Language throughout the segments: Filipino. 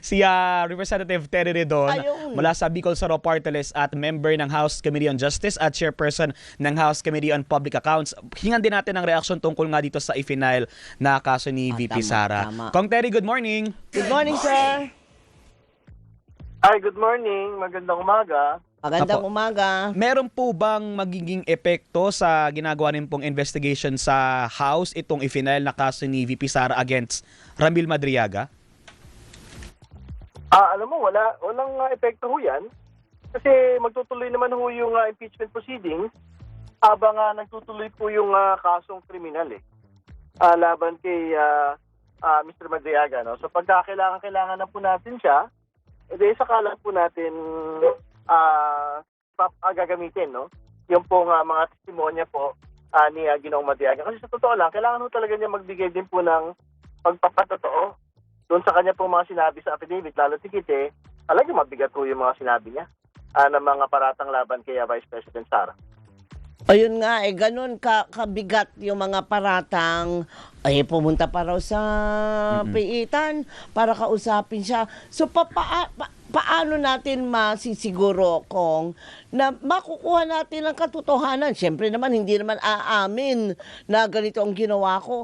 si Representative Terry Redon Ayun. mula sa Bicol Saro Party List at member ng House Committee on Justice at chairperson ng House Committee on Public Accounts. Hingan din natin ang reaksyon tungkol nga dito sa i-final na kaso ni VP Tama, Sara. tama. Kong Terry, good morning. Good morning, sir. Hi, good morning. Magandang umaga. Magandang Apo. umaga. Meron po bang magiging epekto sa ginagawa rin pong investigation sa House itong i-final na kaso ni VP Sara against Ramil Madriaga? Alam mo, walang epekto ho yan. Kasi magtutuloy naman ho yung impeachment proceedings habang nagtutuloy po yung kasong kriminal laban kay Mr. Madriaga. No? So pagka kailangan na po natin siya, edi saka lang po natin gagamitin, no? Yung pong mga testimonya po ni Ginoong Madriaga. Kasi sa totoo lang, kailangan ho talaga niya magbigay din po ng pagpapatotoo doon sa kanya pong mga sinabi sa affidavit. Lalo tikit talagang mabigat po yung mga sinabi niya ng mga paratang laban kay Vice President Sara. Ayun nga, ganun kabigat yung mga paratang. Pumunta pa raw sa piitan para kausapin siya. So, paano natin masisiguro kung na makukuha natin ang katotohanan? Siyempre naman, hindi naman aamin na ganito ang ginawa ko.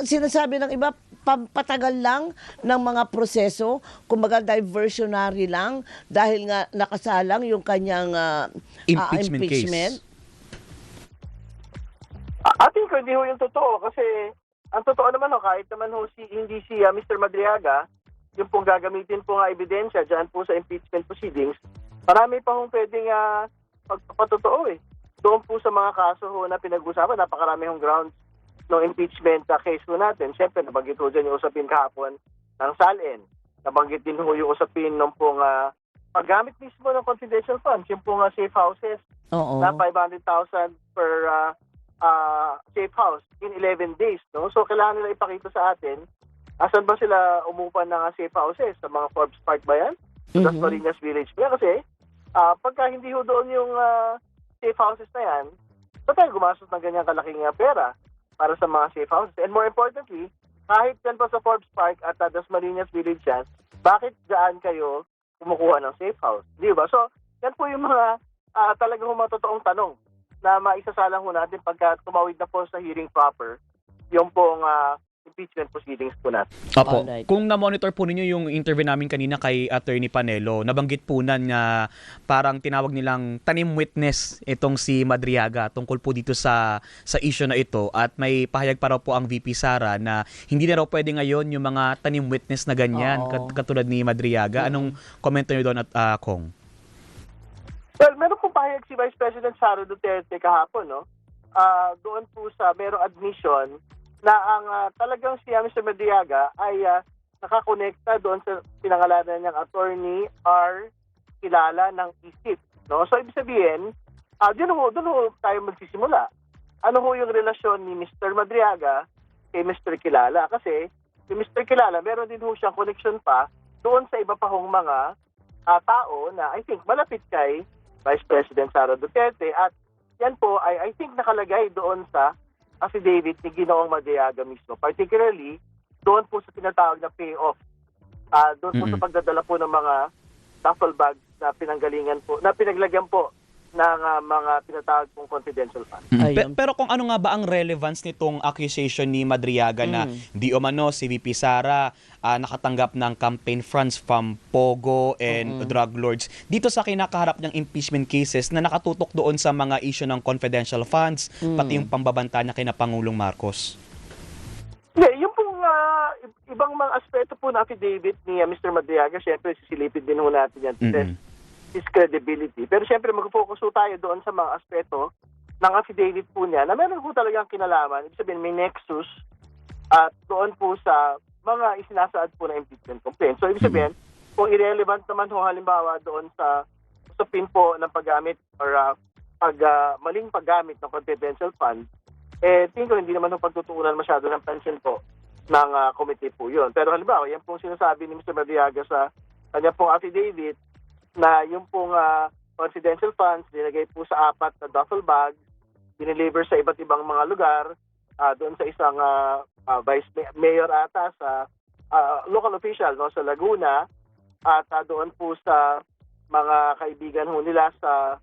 Sinasabi ng iba, patagal lang ng mga proseso, kumbaga diversionary lang dahil nga nakasalang yung kanyang impeachment. Case. Ating ko hindi ho yung totoo kasi ang totoo naman kahit naman hindi si Mr. Madriaga yung pong gagamitin po nga ebidensya dyan po sa impeachment proceedings, marami pa hong pwedeng pagpapatotoo Doon po sa mga kaso na pinag-usapan, napakarami hong grounds ng impeachment case po natin. Siyempre, nabanggit ho dyan yung usapin kahapon ng SALN. Nabanggit din ho yung usapin ng pong paggamit mismo ng confidential funds, yung pong safe houses Oo. na 500,000 per safe house in 11 days. No? So, kailangan nila ipakita sa atin asan ba sila umupan ng safe houses? Sa mga Forbes Park ba yan? Sa Marinas Village ba yan? Kasi pagka hindi ho doon yung safe houses na yan, so tayo gumastos ng ganyang kalaking pera para sa mga safe houses. And more importantly, kahit yan pa sa Forbes Park at Marinas Village yan, bakit dyan kayo kumukuha ng safe house? Di ba? So, yan po yung mga talagang mga totoong tanong na maisasalang ho natin pagka tumawid na po sa hearing proper yung pong impeachment proceedings po natin. Opo. Alright. Kung na-monitor po ninyo yung interview namin kanina kay Attorney Panelo, nabanggit po na parang tinawag nilang tanim witness itong si Madriaga tungkol po dito sa issue na ito at may pahayag pa raw po ang VP Sara na hindi na raw pwede ngayon yung mga tanim witness na ganyan katulad ni Madriaga. Anong komento niyo doon at Kong? Well, meron pong pahayag si Vice President Sara Duterte kahapon, no? Doon po sa merong admission na ang talagang si Mr. Madriaga ay nakakonekta doon sa pinangalanan niyang Attorney R. Kilala ng ISIP. No? So, ibig sabihin, doon ho tayo magsisimula. Ano ho yung relasyon ni Mr. Madriaga kay Mr. Kilala? Kasi si Mr. Kilala, meron din ho siyang connection pa doon sa iba pa hong mga tao na I think malapit kay Vice President Sara Duterte at yan po ay I think nakalagay doon sa affidavit ni Ginoong Madriaga mismo. Particularly, doon po sa tinatawag na payoff. Doon po sa pagdadala po ng mga duffel bags na pinaglagyan po ng mga tinatawag pong confidential funds. Pero kung ano nga ba ang relevance nitong accusation ni Madriaga na di umano si VP Sara nakatanggap ng campaign funds from Pogo and drug lords dito sa kinakaharap ng impeachment cases na nakatutok doon sa mga issue ng confidential funds pati yung pambabanta niya kina Pangulong Marcos? Yung pong ibang mga aspeto po na affidavit ni Mr. Madriaga, syempre sisilipid din ho natin yan to test his credibility. Pero syempre mag-focus po tayo doon sa mga aspeto ng affidavit po niya na meron po talagang kinalaman. Ibig sabihin may nexus at doon po sa mga isinasaad po na impeachment complaint. So ibig sabihin, kung irrelevant naman ho halimbawa doon sa usapin po ng paggamit or maling paggamit ng confidential fund, tingin ko hindi naman ho pagtutuunan masyado ng pansin po ng committee po yun. Pero halimbawa, yan pong sinasabi ni Mr. Madriaga sa kanya pong affidavit na yung pong confidential funds nilagay po sa 4 na duffel bags, dineliver sa iba't ibang mga lugar, doon sa isang vice mayor ata sa local official, no, sa Laguna, at doon po sa mga kaibigan ho nila sa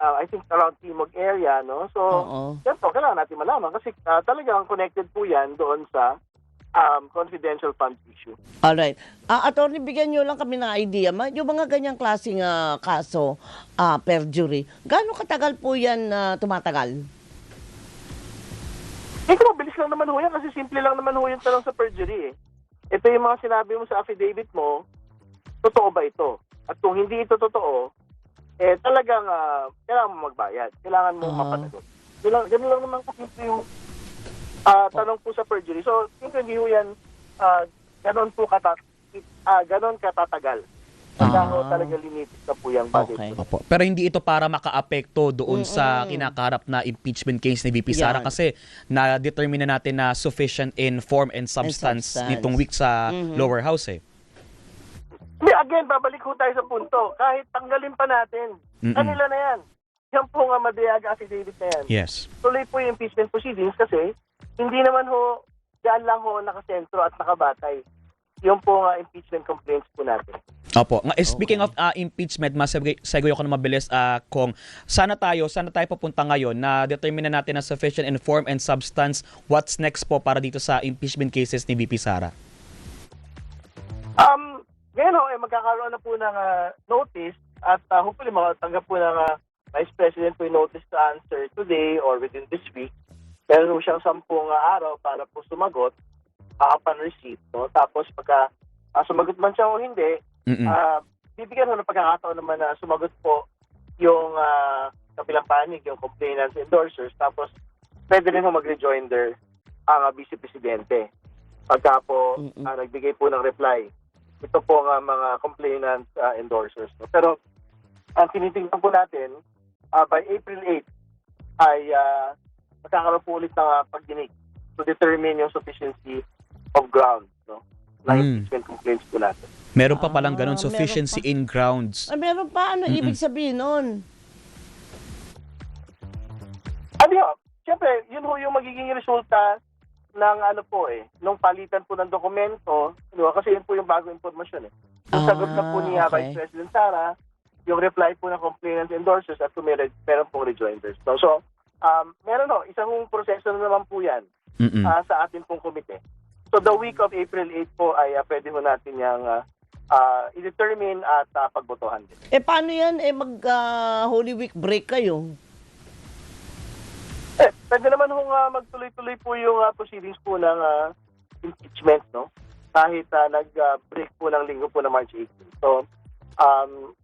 I think around Timog area, no. So Oo. yan po, kailangan natin malaman kasi talagang connected po yan doon sa confidential fund issue. Alright. Attorney, bigyan nyo lang kami ng idea. Yung mga ganyang klaseng kaso, perjury, gaano katagal po yan tumatagal? Kung mabilis lang naman ho yan kasi simple lang naman ho yung tanong sa perjury eh. Ito yung mga sinabi mo sa affidavit mo, totoo ba ito? At kung hindi ito totoo, talagang kailangan mo magbayad. Kailangan mo mapanagot. Ganun lang naman po simple yung tanong po sa perjury. So, hindi ho yan ganon katatagal. Kaya ho talaga limited na po yung budget. Okay. Opo. Pero hindi ito para makaapekto doon sa kinakaharap na impeachment case ni VP Sara Yan. kasi na-determine na natin na sufficient in form and substance substance. nitong week sa lower house eh. Again, babalik ho tayo sa punto. Kahit tanggalin pa natin, kanila na yan. Yan po nga Madriaga affidavit na yan. Yes. Tuloy po yung impeachment proceedings kasi hindi naman ho, dyan lang ho nakasentro at nakabatay. Yung po nga impeachment complaints po natin. Opo. Speaking of impeachment, masegue ko na mabilis kung sana tayo papunta ngayon na determine na natin na sufficient in form and substance. What's next po para dito sa impeachment cases ni VP Sara? Ngayon ho, magkakaroon na po ng notice at hopefully makatanggap po ng Vice President po yung notice to answer today or within this week. Meron siyang 10 araw para po sumagot upon receipt. No? Tapos pagka sumagot man siya o hindi, bibigyan ho ng pagkakataon naman na sumagot po yung kabilang panig, yung complainants, endorsers. Tapos pwede rin ho mag-rejoinder ang Vice Presidente. Pagka po nagbigay po ng reply. Ito po nga mga complainants, endorsers. No? Pero ang tinitingnan po natin, by April 8 ay magkakaroon po ulit ng pagdinig to determine yung sufficiency of ground, no? Na impeachment complaints po natin. Meron pa palang ganun, meron sufficiency pa. in grounds. Meron pa, ano ibig sabihin nun? Ano yun? Siyempre, yun ho yung magiging resulta ng nung palitan po ng dokumento, kasi yun po yung bagong impormasyon eh. Yung sagot na po ni okay. Vice President Sara, yung reply po ng complainants endorsers at meron pong rejoinders. So, meron isang proseso na naman po yan sa ating pong komite. So, the week of April 8 po ay pwede ho natin yung i-determine at pagbotohan din. Paano yan? Holy Week break kayo? Pwede naman ho magtuloy-tuloy po yung proceedings po ng impeachment, no? Kahit nag-break po ng linggo po na March 18. So,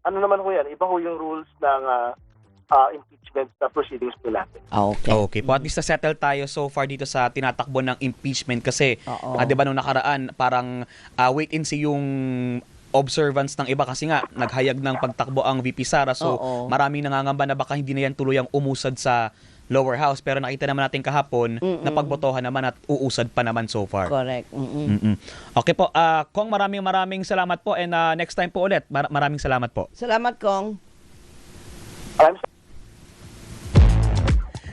ano naman ho yan? Iba ho yung rules ng impeachment proceedings po natin. Okay. Okay po, at least na-settle tayo so far dito sa tinatakbo ng impeachment kasi di ba nung nakaraan parang wait and see yung observance ng iba kasi nga naghayag ng pagtakbo ang VP Sara so maraming nangangamba na baka hindi na yan tuluyang umusad sa lower house pero nakita naman natin kahapon na pagbotohan naman at uusad pa naman so far. Correct. Okay po, Kong maraming salamat po and next time po ulit maraming salamat po. Salamat, Kong.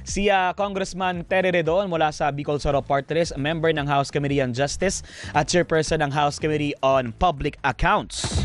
Si Congressman Terry Redon mula sa Bicol Soro Party List, member ng House Committee on Justice at chairperson ng House Committee on Public Accounts.